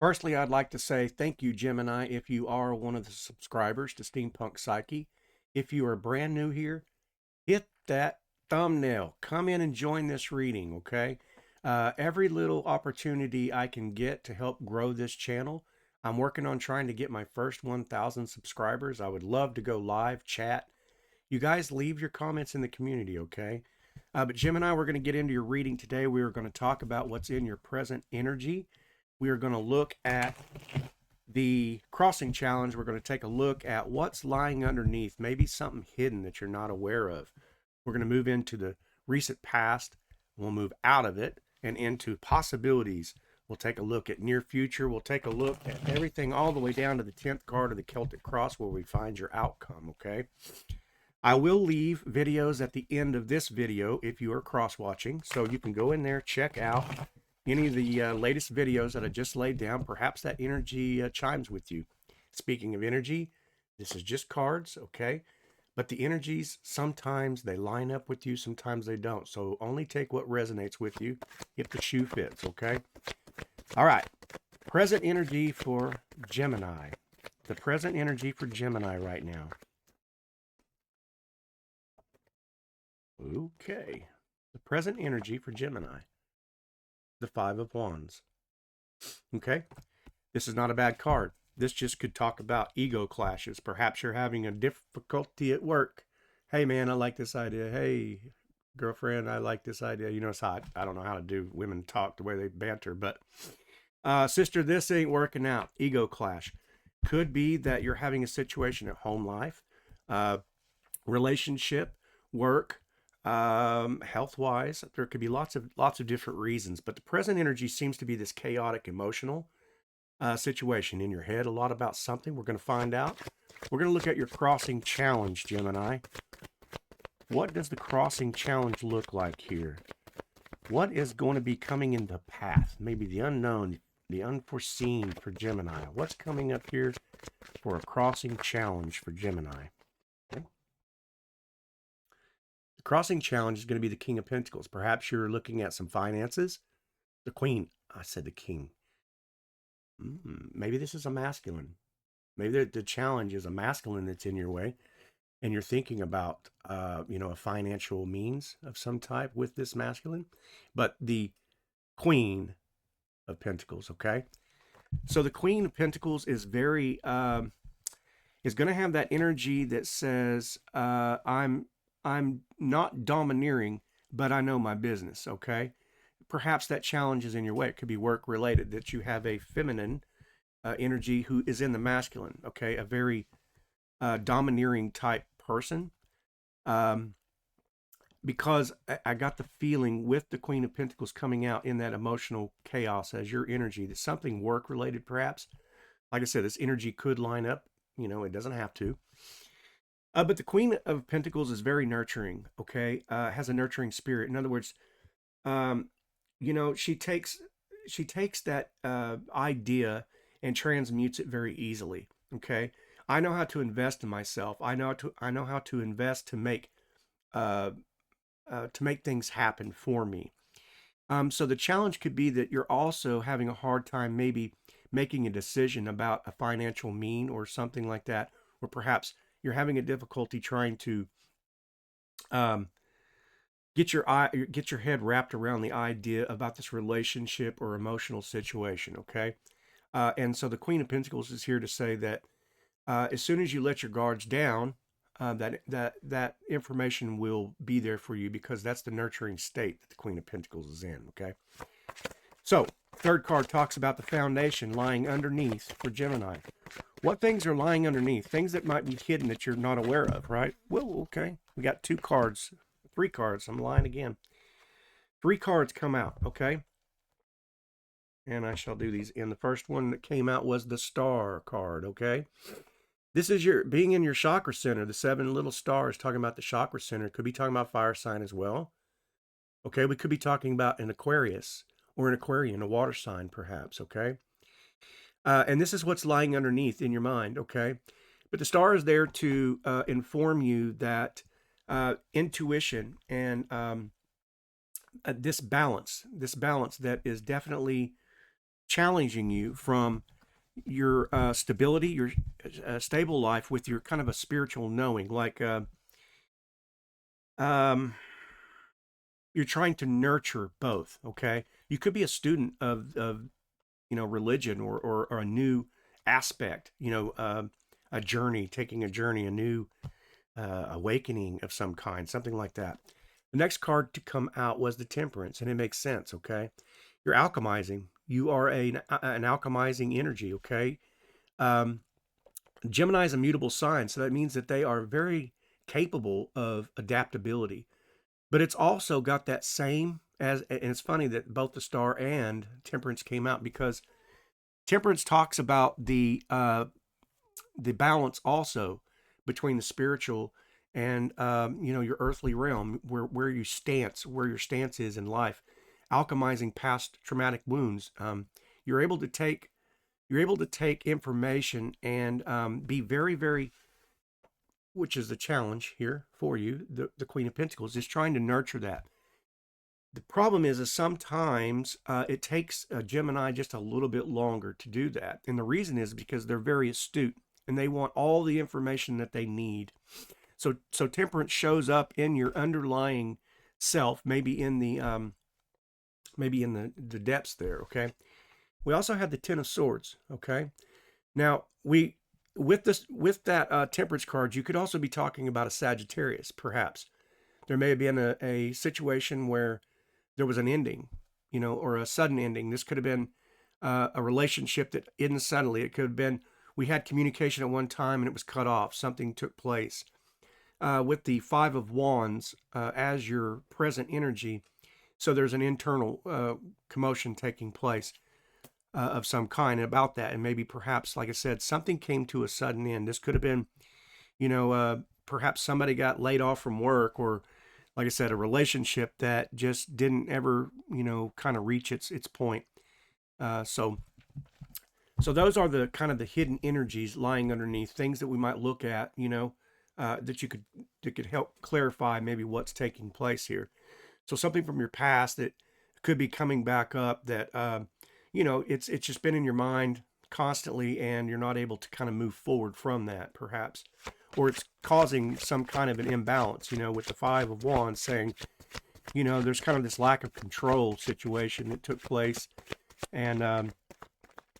Firstly, I'd like to say thank you, Gemini, if you are one of the subscribers to Steampunk Psyche. If you are brand new here, hit that thumbnail. Come in and join this reading, okay? Every little opportunity I can get to help grow this channel. I'm working on trying to get my first 1,000 subscribers. I would love to go live, chat. You guys leave your comments in the community, okay? But Gemini, we're going to get into your reading today. We are going to talk about what's in your present energy. We are going to look at the crossing challenge. We're going to take a look at what's lying underneath, maybe something hidden that you're not aware of. We're going to move into the recent past. We'll move out of it and into possibilities. We'll take a look at near future. We'll take a look at everything all the way down to the 10th card of the Celtic Cross where we find your outcome, okay? I will leave videos at the end of this video if you are cross-watching, so you can go in there, check out any of the latest videos that I just laid down. Perhaps that energy chimes with you. Speaking of energy, this is just cards, okay? But the energies, sometimes they line up with you, sometimes they don't. So only take what resonates with you if the shoe fits, okay? All right, present energy for Gemini. The present energy for Gemini right now. Okay, the present energy for Gemini. The Five of Wands. Okay, this is not a bad card. This just could talk about ego clashes. Perhaps you're having a difficulty at work. Hey man, I like this idea. Hey girlfriend, I like this idea. You know, it's hot. I don't know how to do women talk the way they banter, but sister, this ain't working out. Ego clash. Could be that you're having a situation at home life, relationship, work, health-wise. There could be lots of different reasons, but the present energy seems to be this chaotic emotional situation in your head, a lot about something. We're going to find out. We're going to look at your crossing challenge, Gemini. What does the crossing challenge look like here? What is going to be coming in the path? Maybe the unknown, the unforeseen for Gemini. What's coming up here for a crossing challenge for Gemini? Okay. The crossing challenge is going to be the King of Pentacles. Perhaps you're looking at some finances. The Queen. I said the King. Maybe this is a masculine. Maybe the challenge is a masculine that's in your way, and you're thinking about, a financial means of some type with this masculine. But the Queen of Pentacles, okay? So the Queen of Pentacles is very, is going to have that energy that says, I'm not domineering, but I know my business, okay? Perhaps that challenge is in your way. It could be work related, that you have a feminine energy who is in the masculine, okay? A very domineering type person. Because I got the feeling with the Queen of Pentacles coming out in that emotional chaos as your energy, that something work related perhaps. Like I said, this energy could line up, it doesn't have to. But the Queen of Pentacles is very nurturing, okay? Has a nurturing spirit. In other words, she takes that idea and transmutes it very easily. Okay, I know how to invest in myself. I know how to invest to make things happen for me. So the challenge could be that you're also having a hard time maybe making a decision about a financial mean or something like that, or perhaps you're having a difficulty trying to get your head wrapped around the idea about this relationship or emotional situation, okay? And so the Queen of Pentacles is here to say that as soon as you let your guards down, that information will be there for you, because that's the nurturing state that the Queen of Pentacles is in, okay? So third card talks about the foundation lying underneath for Gemini. What things are lying underneath? Things that might be hidden that you're not aware of, right? Well, okay. We got three cards. I'm lying again. 3 cards come out, okay? And I shall do these. And the first one that came out was the Star card, okay? This is your being in your chakra center. The 7 little stars talking about the chakra center. Could be talking about fire sign as well. Okay, we could be talking about an Aquarius or an Aquarian, a water sign perhaps, okay? And this is what's lying underneath in your mind, okay? But the star is there to inform you that intuition and this balance that is definitely challenging you from your stability, your stable life with your kind of a spiritual knowing. Like um, you're trying to nurture both. Okay, you could be a student of religion or a new aspect. A journey, taking a journey, a new awakening of some kind, something like that. The next card to come out was the Temperance, and it makes sense. Okay, you're alchemizing. You are an alchemizing energy. Okay, um, Gemini is a mutable sign, so that means that they are very capable of adaptability. But it's also got that same and it's funny that both the Star and Temperance came out because Temperance talks about the balance also between the spiritual and your earthly realm, where your stance is in life, alchemizing past traumatic wounds. You're able to take information and be very, very, which is the challenge here for you. The Queen of Pentacles is trying to nurture that. The problem is sometimes it takes a Gemini just a little bit longer to do that. And the reason is because they're very astute and they want all the information that they need. So Temperance shows up in your underlying self, maybe in the depths there, okay? We also have the Ten of Swords, okay? Now, with that Temperance card, you could also be talking about a Sagittarius, perhaps. There may have been a situation where there was an ending, or a sudden ending. This could have been a relationship that ended suddenly. It could have been we had communication at one time and it was cut off. Something took place. With the Five of Wands as your present energy, so there's an internal commotion taking place of some kind about that. And maybe perhaps, like I said, something came to a sudden end. This could have been, perhaps somebody got laid off from work, or like I said, a relationship that just didn't ever, kind of reach its point. So those are the kind of the hidden energies lying underneath, things that we might look at, that could help clarify maybe what's taking place here. So something from your past that could be coming back up that, it's just been in your mind constantly and you're not able to kind of move forward from that, perhaps. Or it's causing some kind of an imbalance, with the Five of Wands saying, there's kind of this lack of control situation that took place. And,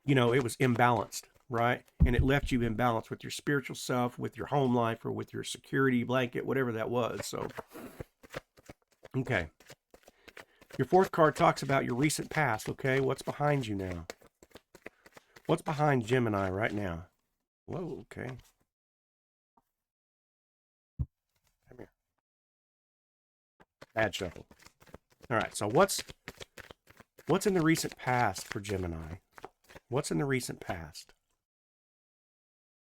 it was imbalanced, right? And it left you imbalanced with your spiritual self, with your home life, or with your security blanket, whatever that was. So, okay. Your fourth card talks about your recent past, okay? What's behind you now? What's behind Gemini right now? Whoa, okay. Come here. Bad shuffle. All right, so what's in the recent past for Gemini? What's in the recent past?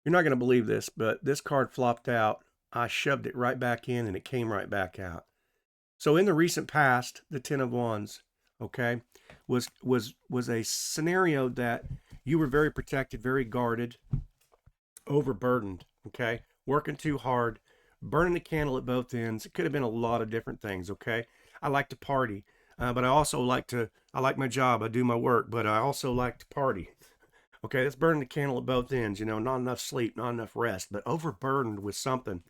You're not going to believe this, but this card flopped out. I shoved it right back in and it came right back out. So in the recent past, the Ten of Wands, okay, was a scenario that you were very protected, very guarded, overburdened, okay, working too hard, burning the candle at both ends. It could have been a lot of different things, okay? I like to party, but I like my job, I do my work, but I also like to party. Okay, that's burning the candle at both ends, not enough sleep, not enough rest, but overburdened with something.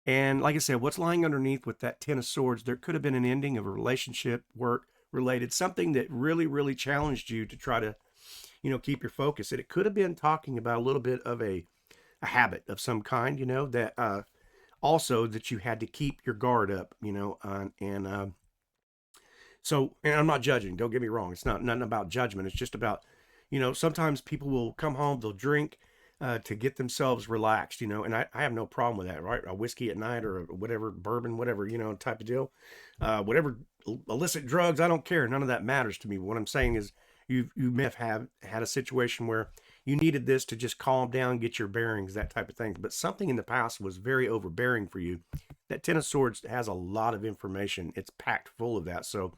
And like I said, what's lying underneath with that Ten of Swords, there could have been an ending of a relationship, work related, something that really, really challenged you to try to, keep your focus. And it could have been talking about a little bit of a habit of some kind, that also that you had to keep your guard up, so, and I'm not judging, don't get me wrong. It's not nothing about judgment. It's just about, sometimes people will come home, they'll drink to get themselves relaxed, and I have no problem with that, right? A whiskey at night or whatever, bourbon, whatever, type of deal. Whatever illicit drugs, I don't care. None of that matters to me. What I'm saying is you may have had a situation where you needed this to just calm down, get your bearings, that type of thing. But something in the past was very overbearing for you. That Ten of Swords has a lot of information. It's packed full of that. So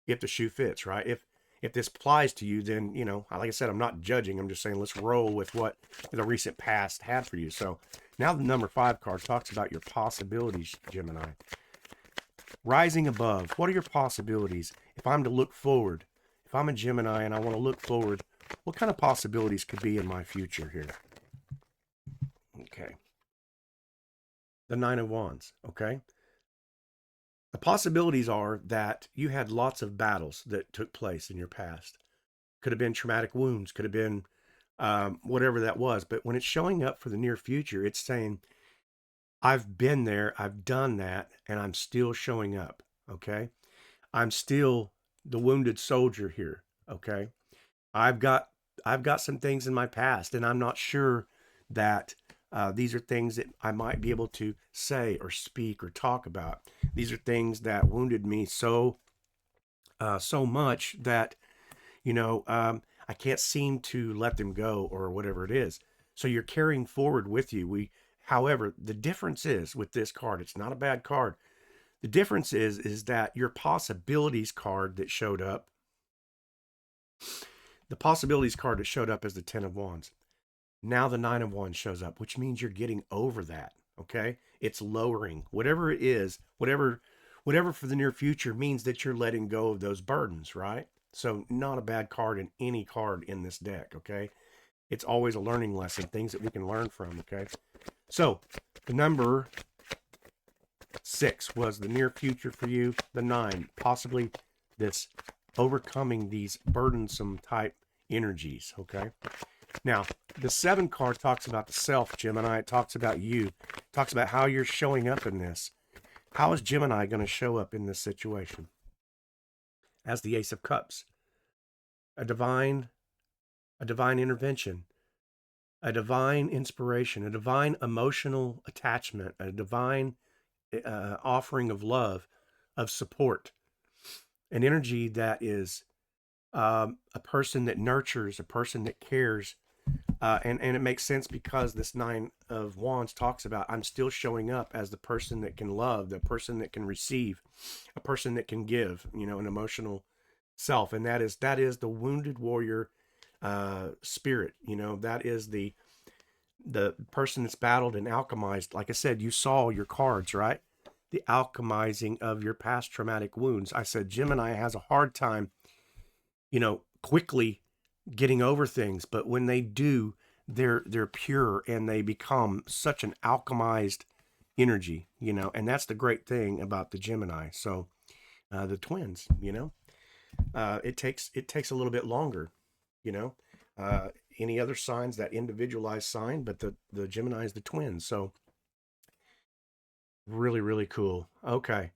if the shoe fits, right? If this applies to you, then, like I said, I'm not judging. I'm just saying let's roll with what the recent past had for you. So now the number 5 card talks about your possibilities, Gemini. Rising above. What are your possibilities? If I'm to look forward, if I'm a Gemini and I want to look forward, what kind of possibilities could be in my future here? Okay. The Nine of Wands, okay? The possibilities are that you had lots of battles that took place in your past. Could have been traumatic wounds, could have been whatever that was. But when it's showing up for the near future, it's saying, I've been there, I've done that, and I'm still showing up, okay? I'm still the wounded soldier here, okay? I've got I've got some things in my past, and I'm not sure that these are things that I might be able to say or speak or talk about. These are things that wounded me so much that I can't seem to let them go or whatever it is. So you're carrying forward with you. However, the difference is with this card, it's not a bad card. The difference is that your possibilities card that showed up, the possibilities card that showed up as the 10 of Wands. Now the 9 of Wands shows up, which means you're getting over that. Okay. It's lowering whatever it is, whatever for the near future means that you're letting go of those burdens, right? So not a bad card in any card in this deck. Okay. It's always a learning lesson, things that we can learn from. Okay. So the number 6 was the near future for you. The 9, possibly this overcoming these burdensome type energies. Okay. Now, the 7 card talks about the self, Gemini. It talks about you. It talks about how you're showing up in this. How is Gemini going to show up in this situation? As the Ace of Cups. A divine intervention, a divine inspiration, a divine emotional attachment, a divine offering of love, of support, an energy that is a person that nurtures, a person that cares. And it makes sense because this 9 of Wands talks about I'm still showing up as the person that can love, the person that can receive, a person that can give, an emotional self. And that is the wounded warrior spirit. That is the person that's battled and alchemized. Like I said, you saw your cards, right? The alchemizing of your past traumatic wounds. I said Gemini has a hard time, quickly getting over things, but when they do, they're pure and they become such an alchemized energy, and that's the great thing about the Gemini. So the twins, it takes a little bit longer, any other signs, that individualized sign, but the Gemini is the twins. So really, really cool. Okay.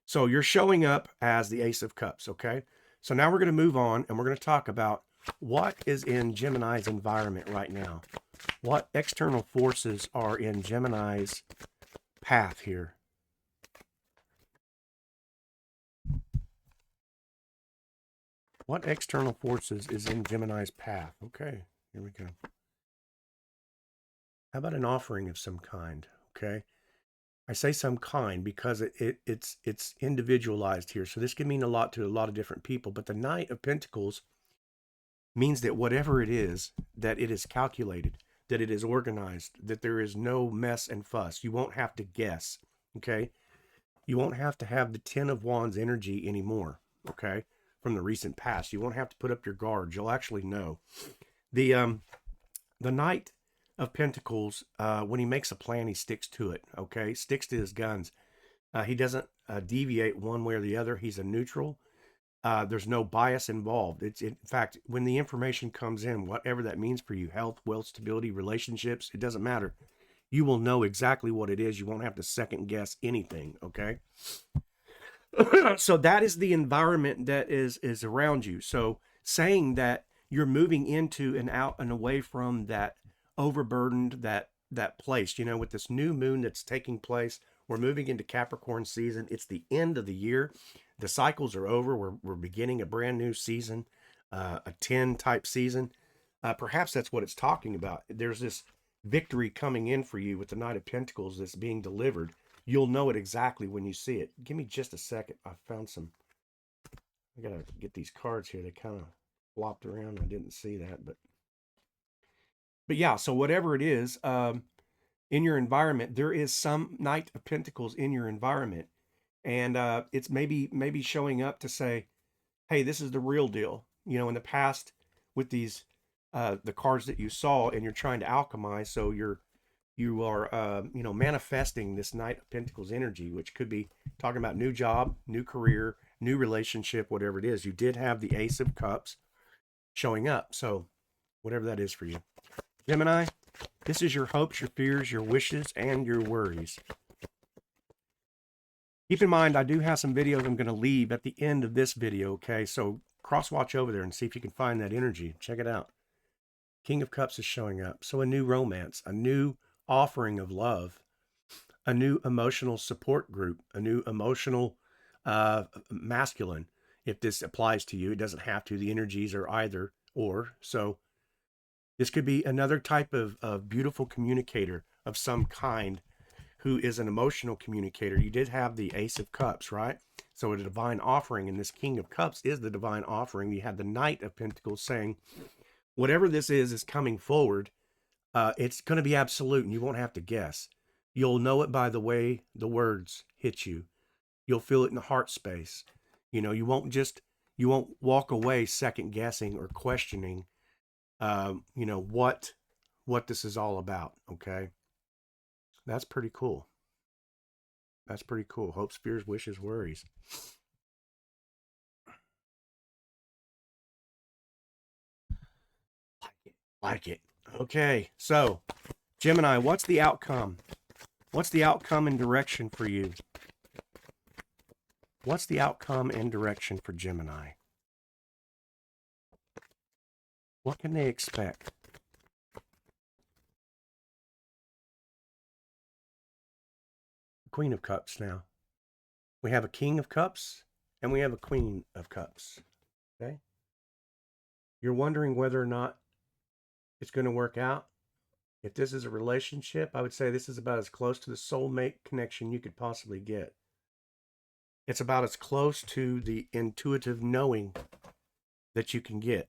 So you're showing up as the Ace of Cups. Okay. So now we're going to move on and we're going to talk about what is in Gemini's environment right now. What external forces are in Gemini's path here? What external forces is in Gemini's path? Okay, here we go. How about an offering of some kind? Okay. I say some kind because it's individualized here. So this can mean a lot to a lot of different people. But the Knight of Pentacles means that whatever it is, that it is calculated, that it is organized, that there is no mess and fuss. You won't have to guess, okay? You won't have to have the 10 of Wands energy anymore, okay? From the recent past. You won't have to put up your guard. You'll actually know. The Knight of Pentacles, when he makes a plan, he sticks to it, okay? Sticks to his guns. He doesn't deviate one way or the other. He's a neutral. There's no bias involved. In fact, when the information comes in, whatever that means for you, health, wealth, stability, relationships, it doesn't matter. You will know exactly what it is. You won't have to second guess anything, okay? So that is the environment that is around you. So saying that you're moving into and out and away from that overburdened, that place, with this new moon that's taking place, we're moving into Capricorn season. It's the end of the year. The cycles are over. We're beginning a brand new season, a 10 type season. Perhaps that's what it's talking about. There's this victory coming in for you with the Knight of Pentacles that's being delivered. You'll know it exactly when you see it. Give me just a second. I found some. I gotta get these cards here. They kind of flopped around. I didn't see that, but yeah. So whatever it is, in your environment, there is some Knight of Pentacles in your environment. And it's maybe showing up to say, hey, this is the real deal. you know, in the past with these, the cards that you saw, and you're trying to alchemize. So you are, you know, manifesting this Knight of Pentacles energy, which could be talking about new job, new career, new relationship, whatever it is. You did have the Ace of Cups showing up. So whatever that is for you. Gemini, this is your hopes, your fears, your wishes, and your worries. Keep in mind, I do have some videos I'm going to leave at the end of this video, okay? So cross-watch over there and see if you can find that energy. Check it out. King of Cups is showing up. So a new romance, a new offering of love, a new emotional support group, a new emotional masculine. If this applies to you, it doesn't have to. The energies are either or. So this could be another type of beautiful communicator of some kind who is an emotional communicator. You did have the Ace of Cups, right? So a divine offering, and this King of Cups is the divine offering. You had the Knight of Pentacles saying, whatever this is coming forward. It's going to be absolute, and you won't have to guess. You'll know it by the way the words hit you. You'll feel it in the heart space. You know, you won't walk away second guessing or questioning, you know, what this is all about. Okay. That's pretty cool. That's pretty cool. Hopes, fears, wishes, worries. Like it. Okay. So Gemini, what's the outcome? What's the outcome and direction for you? What's the outcome and direction for Gemini? What can they expect? Queen of Cups now. We have a King of Cups and we have a Queen of Cups. Okay? You're wondering whether or not it's going to work out. If this is a relationship, I would say this is about as close to the soulmate connection you could possibly get. It's about as close to the intuitive knowing that you can get.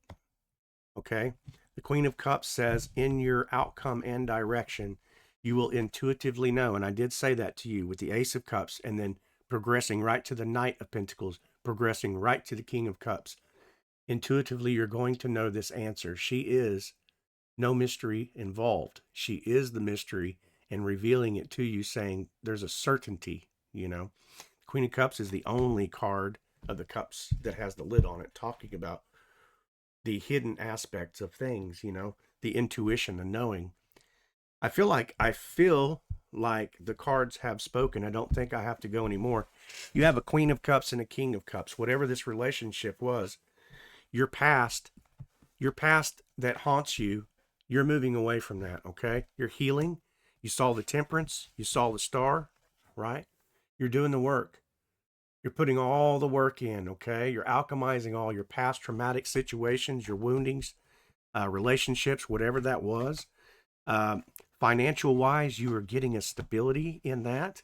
Okay? The Queen of Cups says, in your outcome and direction, you will intuitively know. And I did say that to you with the Ace of Cups, and then progressing right to the Knight of Pentacles, progressing right to the King of Cups. Intuitively, you're going to know this answer. She is no mystery involved. She is the mystery, and revealing it to you, saying there's a certainty, you know. Queen of Cups is the only card of the cups that has the lid on it, talking about the hidden aspects of things, you know, the intuition, the knowing. I feel like the cards have spoken. I don't think I have to go anymore. You have a Queen of Cups and a King of Cups. Whatever this relationship was, your past that haunts you, you're moving away from that, okay? You're healing. You saw the Temperance. You saw the Star, right? You're doing the work. You're putting all the work in, okay? You're alchemizing all your past traumatic situations, your woundings, relationships, whatever that was. Financial-wise, you are getting a stability in that.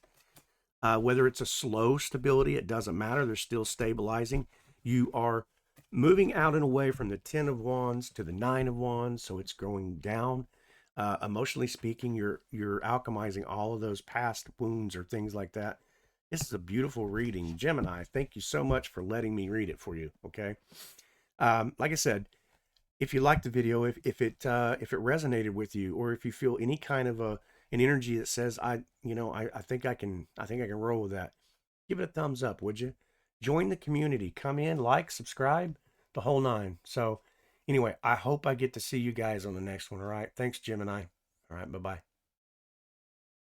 Whether it's a slow stability, it doesn't matter. They're still stabilizing. You are moving out and away from the 10 of Wands to the 9 of Wands, so it's going down. Emotionally speaking, you're alchemizing all of those past wounds or things like that. This is a beautiful reading. Gemini, thank you so much for letting me read it for you, okay? Like I said, if you liked the video, if it resonated with you, or if you feel any kind of an energy that says, I think I can roll with that, give it a thumbs up, would you? Join the community. Come in, like, subscribe, the whole nine. So anyway, I hope I get to see you guys on the next one. All right. Thanks, Gemini. All right. Bye-bye.